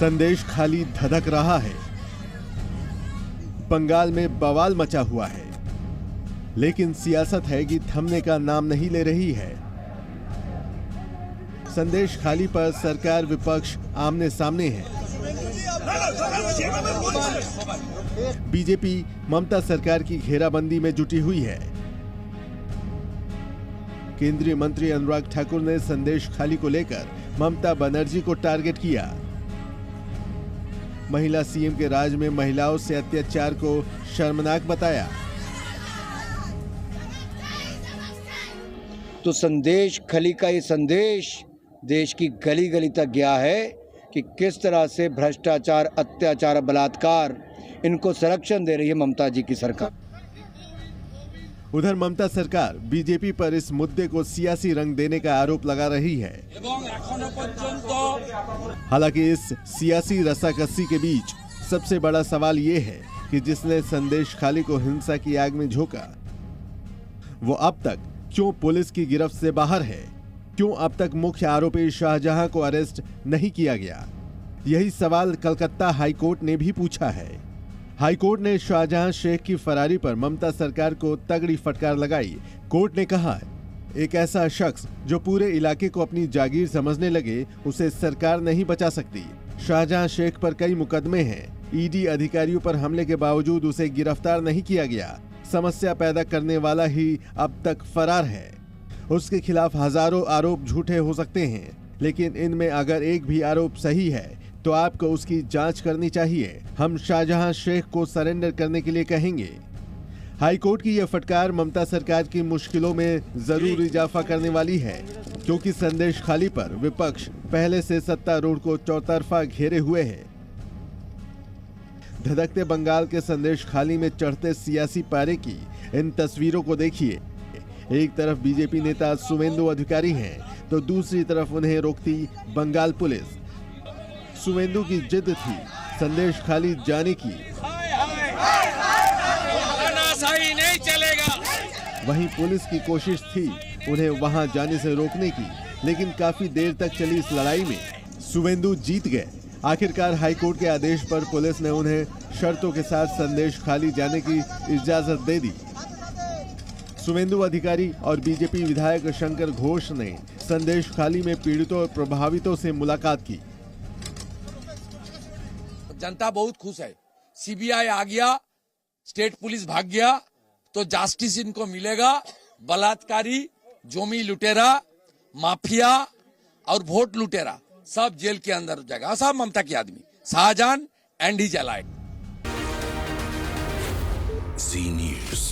संदेश खाली धधक रहा है। बंगाल में बवाल मचा हुआ है, लेकिन सियासत है कि थमने का नाम नहीं ले रही है। संदेश खाली पर सरकार विपक्ष आमने सामने है। बीजेपी ममता सरकार की घेराबंदी में जुटी हुई है। केंद्रीय मंत्री अनुराग ठाकुर ने संदेश खाली को लेकर ममता बनर्जी को टारगेट किया। महिला सीएम के राज में महिलाओं से अत्याचार को शर्मनाक बताया। तो संदेश खली का ये संदेश देश की गली गली तक गया है कि किस तरह से भ्रष्टाचार, अत्याचार, बलात्कार इनको संरक्षण दे रही है ममता जी की सरकार। उधर ममता सरकार बीजेपी पर इस मुद्दे को सियासी रंग देने का आरोप लगा रही है। हालांकि इस सियासी रस्साकसी के बीच सबसे बड़ा सवाल ये है कि जिसने संदेश खाली को हिंसा की आग में झोंका, वो अब तक क्यों पुलिस की गिरफ्त से बाहर है? क्यों अब तक मुख्य आरोपी शाहजहां को अरेस्ट नहीं किया गया? यही सवाल कलकत्ता हाईकोर्ट ने भी पूछा है। हाईकोर्ट ने शाहजहां शेख की फरारी पर ममता सरकार को तगड़ी फटकार लगाई। कोर्ट ने कहा, एक ऐसा शख्स जो पूरे इलाके को अपनी जागीर समझने लगे, उसे सरकार नहीं बचा सकती। शाहजहां शेख पर कई मुकदमे हैं। ईडी अधिकारियों पर हमले के बावजूद उसे गिरफ्तार नहीं किया गया। समस्या पैदा करने वाला ही अब तक फरार है। उसके खिलाफ हजारों आरोप झूठे हो सकते हैं, लेकिन इनमें अगर एक भी आरोप सही है तो आपको उसकी जांच करनी चाहिए। हम शाहजहां शेख को सरेंडर करने के लिए कहेंगे। हाईकोर्ट की यह फटकार ममता सरकार की मुश्किलों में जरूर इजाफा करने वाली है, क्योंकि संदेश खाली पर विपक्ष पहले से सत्तारूढ़ को चौतरफा घेरे हुए है। धधकते बंगाल के संदेश खाली में चढ़ते सियासी पारे की इन तस्वीरों को देखिए। एक तरफ बीजेपी नेता सुवेंदु अधिकारी हैं, तो दूसरी तरफ उन्हें रोकती बंगाल पुलिस। सुवेंदु की जिद थी संदेश खाली जाने की, नहीं चलेगा। वहीं पुलिस की कोशिश थी उन्हें वहां जाने से रोकने की, लेकिन काफी देर तक चली इस लड़ाई में सुवेंदु जीत गए। आखिरकार हाईकोर्ट के आदेश पर पुलिस ने उन्हें शर्तों के साथ संदेश खाली जाने की इजाजत दे दी। सुवेंदु अधिकारी और बीजेपी विधायक शंकर घोष ने संदेश खाली में पीड़ितों और प्रभावितों से मुलाकात की। जनता बहुत खुश है। सीबीआई आ गया, स्टेट पुलिस भाग गया, तो जस्टिस इनको मिलेगा। बलात्कारी, जोमी लुटेरा, माफिया और वोट लुटेरा सब जेल के अंदर जाएगा। सब ममता के आदमी, Shahjahan and his allied. Zee news.